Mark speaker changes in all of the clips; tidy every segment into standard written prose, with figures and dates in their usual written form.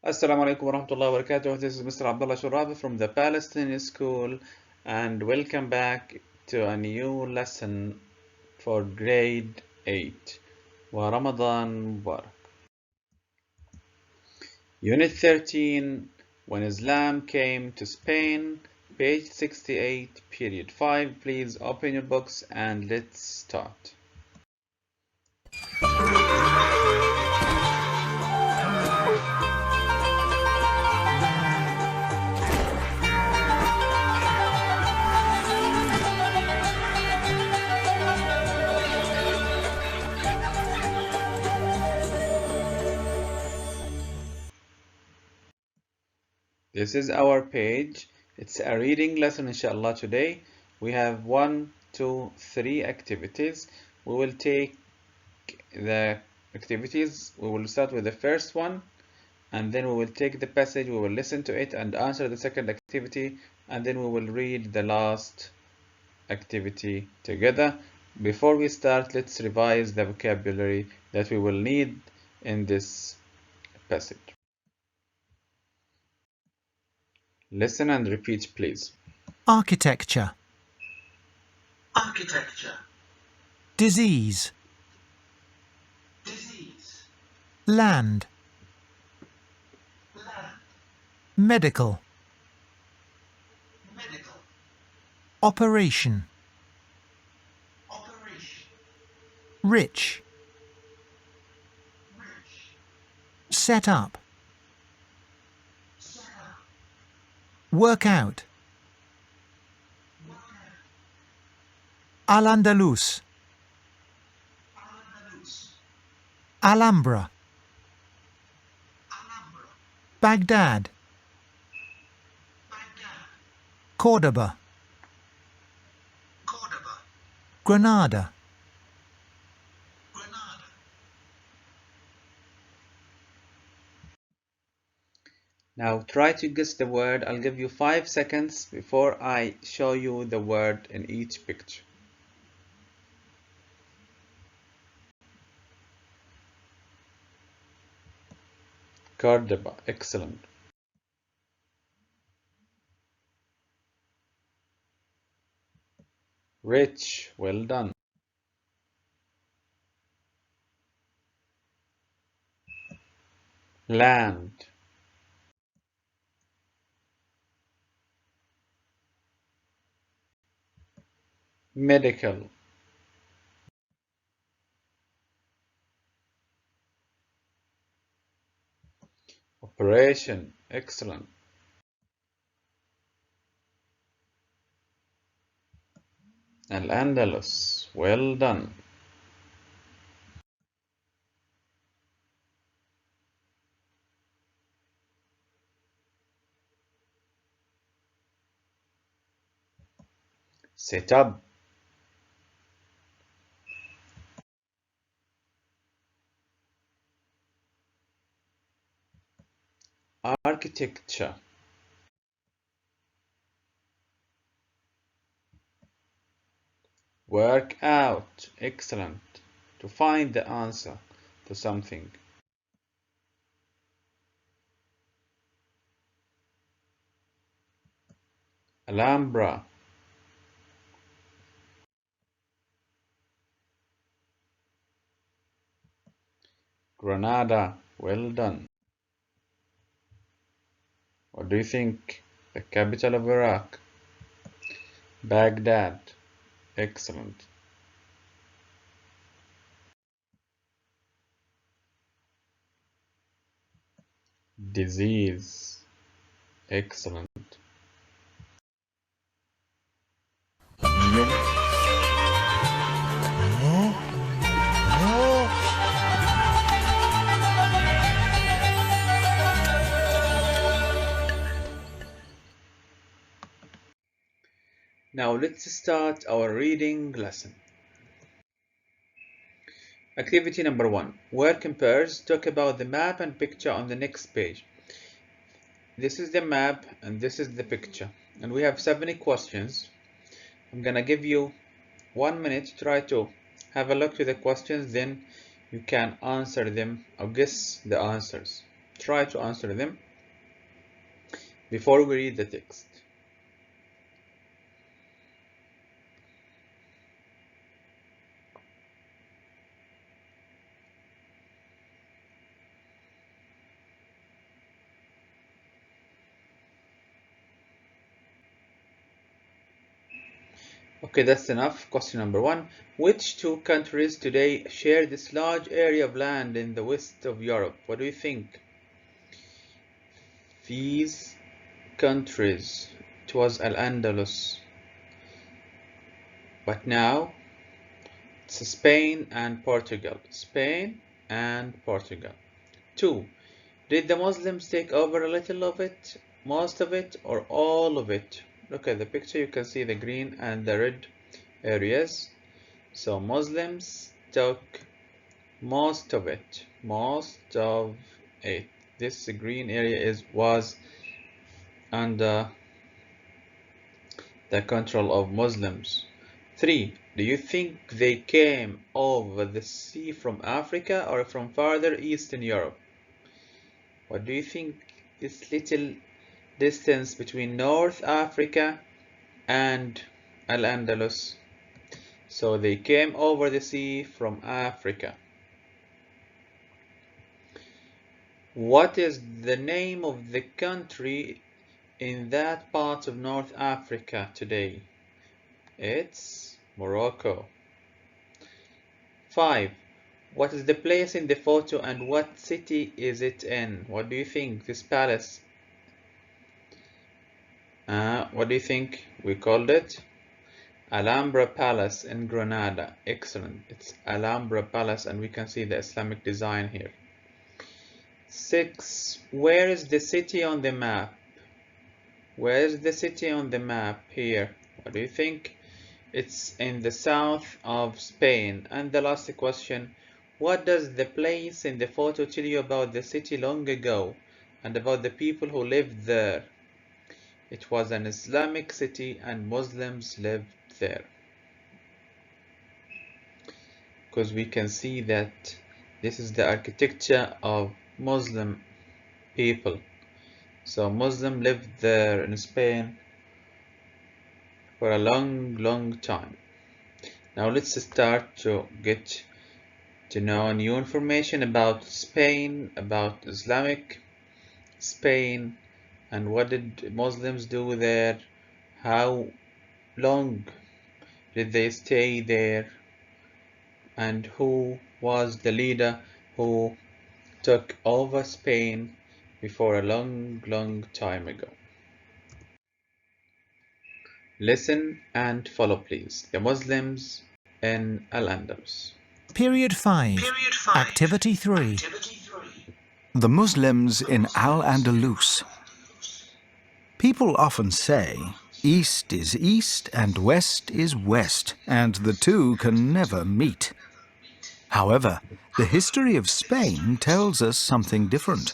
Speaker 1: Assalamu alaikum warahmatullahi wabarakatuh. This is Mr. Abdullah Shurabi from the Palestinian School, and welcome back to a new lesson for grade 8. Wa Ramadan Mubarak. Unit 13, When Islam Came to Spain, page 68, period 5. Please open your books and let's start. This is our page. It's a reading lesson, inshallah. Today we have 1, 2, 3 activities. We will take the activities. We will start with the first one, and then we will take the passage, we will listen to it and answer the second activity, and then we will read the last activity together. Before we start, let's revise the vocabulary that we will need in this passage. Listen and repeat, please.
Speaker 2: Architecture.
Speaker 3: Architecture.
Speaker 2: Disease.
Speaker 3: Disease.
Speaker 2: Land.
Speaker 3: Land.
Speaker 2: Medical.
Speaker 3: Medical.
Speaker 2: Operation.
Speaker 3: Operation.
Speaker 2: Rich.
Speaker 3: Rich.
Speaker 2: Set up.
Speaker 3: Set up.
Speaker 2: Work out.
Speaker 3: Work out.
Speaker 2: Al-Andalus.
Speaker 3: Al-Andalus.
Speaker 2: Alhambra.
Speaker 3: Alhambra.
Speaker 2: Baghdad.
Speaker 3: Baghdad.
Speaker 2: Cordoba.
Speaker 3: Cordoba.
Speaker 2: Granada.
Speaker 3: Granada.
Speaker 1: Now try to guess the word. I'll give you 5 seconds before I show you the word in each picture. Cordoba, excellent. Rich, well done. Land. Medical. Operation, excellent. Al-Andalus, well done. Set up. Architecture. Work out, excellent. To find the answer to something. Alhambra. Granada, well done. What do you think? The capital of Iraq? Baghdad, excellent. Disease, excellent. Now let's start our reading lesson. Activity number 1. Word compares. Talk about the map and picture on the next page. This is the map and this is the picture. And we have 70 questions. I'm gonna give you 1 minute to try to have a look to the questions, then you can answer them or guess the answers. Try to answer them before we read the text. Okay, that's enough. Question number 1. Which two countries today share this large area of land in the west of Europe? What do you think? These countries, it was Al-Andalus, but now it's Spain and Portugal. Spain and Portugal. 2. Did the Muslims take over a little of it, most of it, or all of it? Look at the picture, you can see the green and the red areas. So Muslims took most of it. This green area was under the control of Muslims. 3. Do you think they came over the sea from Africa or from farther east in Europe? What do you think this little distance between North Africa and Al-Andalus? So they came over the sea from Africa. What is the name of the country in that part of North Africa today? It's Morocco. 5. What is the place in the photo and what city is it in? What do you think? This palace. What do you think? We called it Alhambra Palace in Granada. Excellent. It's Alhambra Palace and we can see the Islamic design here. 6. Where is the city on the map? Where is the city on the map here? What do you think? It's in the south of Spain. And the last question, what does the place in the photo tell you about the city long ago and about the people who lived there? It was an Islamic city and Muslims lived there. Because we can see that this is the architecture of Muslim people. So Muslim lived there in Spain for a long time. Now let's start to get to know new information about Spain, about Islamic Spain, and what did Muslims do there, how long did they stay there, and who was the leader who took over Spain before a long time ago. Listen and follow please. The Muslims in Al-Andalus.
Speaker 2: Period 5. Activity 3.
Speaker 4: The Muslims in Al-Andalus. People often say, East is East and West is West, and the two can never meet. However, the history of Spain tells us something different.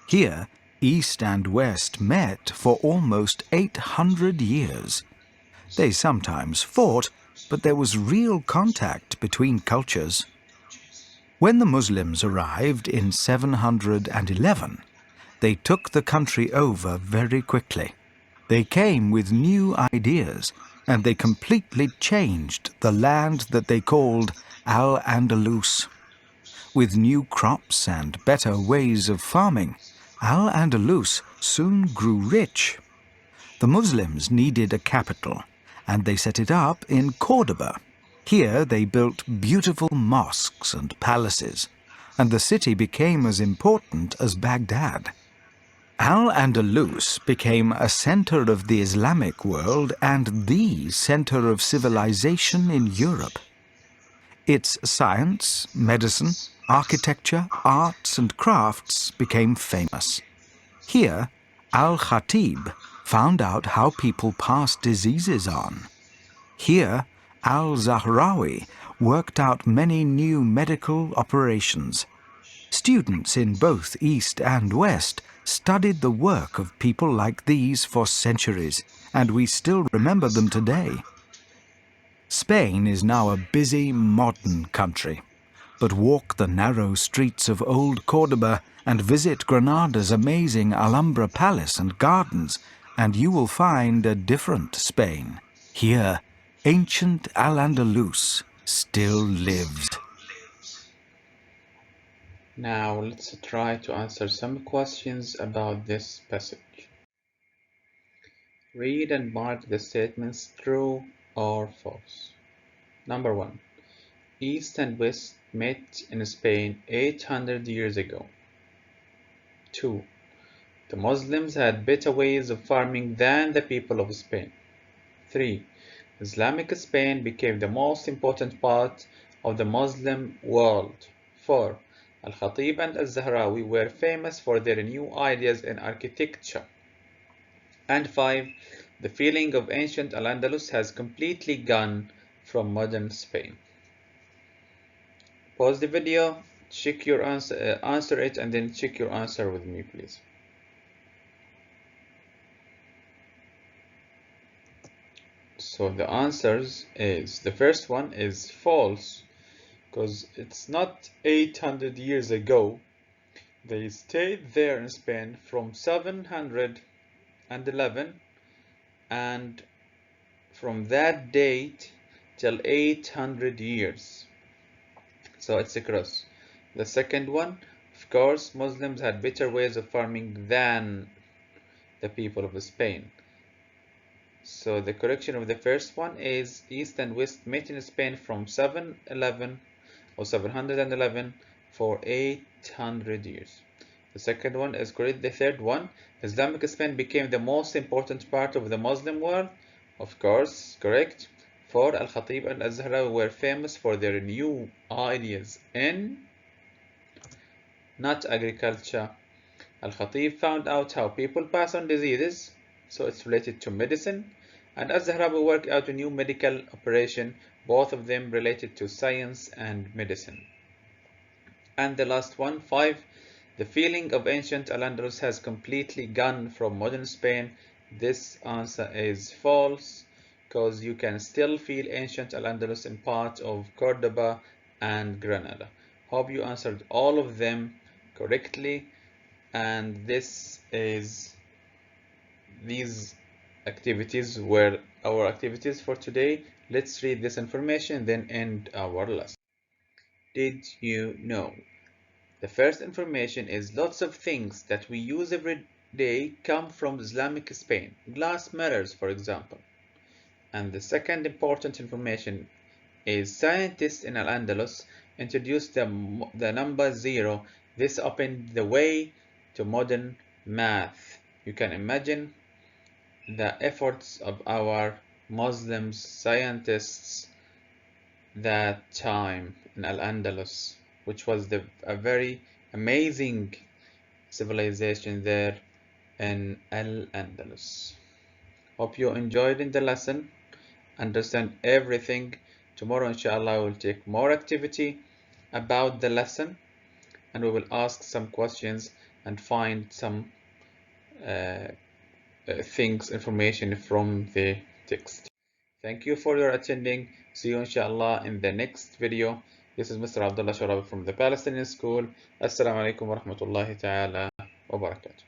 Speaker 4: Here, East and West met for almost 800 years. They sometimes fought, but there was real contact between cultures. When the Muslims arrived in 711, they took the country over very quickly. They came with new ideas, and they completely changed the land that they called Al-Andalus. With new crops and better ways of farming, Al-Andalus soon grew rich. The Muslims needed a capital, and they set it up in Cordoba. Here they built beautiful mosques and palaces, and the city became as important as Baghdad. Al-Andalus became a center of the Islamic world and the center of civilization in Europe. Its science, medicine, architecture, arts and crafts became famous. Here, Al-Khatib found out how people passed diseases on. Here, Al-Zahrawi worked out many new medical operations. Students in both East and West studied the work of people like these for centuries, and we still remember them today. Spain is now a busy, modern country. but walk the narrow streets of old Cordoba and visit Granada's amazing Alhambra Palace and gardens, and you will find a different Spain. Here, ancient Al-Andalus still lives.
Speaker 1: Now let's try to answer some questions about this passage. Read and mark the statements true or false. Number 1. East and West met in Spain 800 years ago. 2. The Muslims had better ways of farming than the people of Spain. 3. Islamic Spain became the most important part of the Muslim world. 4. Al-Khatib and Al-Zahrawi were famous for their new ideas in architecture. And 5. The feeling of ancient Al-Andalus has completely gone from modern Spain. Pause the video, check your answer it, and then check your answer with me, please. So the answers is, the first one is false, because it's not 800 years ago. They stayed there in Spain from 711 and from that date till 800 years. So it's a cross. The second one, of course, Muslims had better ways of farming than the people of Spain. So the correction of the first one is East and West met in Spain from 711 for 800 years. The second one is correct. The third one, Islamic Spain became the most important part of the Muslim world. Of course, correct. 4. Al-Khatib and Al-Zahrawi were famous for their new ideas in not agriculture. Al-Khatib found out how people pass on diseases, so it's related to medicine. And Al-Zahrawi worked out a new medical operation, both of them related to science and medicine. And the last one, 5. The feeling of ancient Al-Andalus has completely gone from modern Spain. This answer is false, because you can still feel ancient Al-Andalus in parts of Cordoba and Granada. Hope you answered all of them correctly, and these activities were our activities for today. Let's read this information, then end our lesson. Did you know? The first information is lots of things that we use every day come from Islamic Spain. Glass mirrors, for example. And the second important information is scientists in Al-Andalus introduced the number 0. This opened the way to modern math. You can imagine the efforts of our Muslim scientists that time in Al-Andalus, which was a very amazing civilization there in Al-Andalus. Hope you enjoyed in the lesson, understand everything. Tomorrow, inshallah, we'll take more activity about the lesson, and we will ask some questions and find some information from the text. Thank you for your attending. See you inshallah in the next video. This is Mr. Abdullah Sharabi from the Palestinian School. Assalamu alaikum wa rahmatullahi ta'ala wa barakatuh.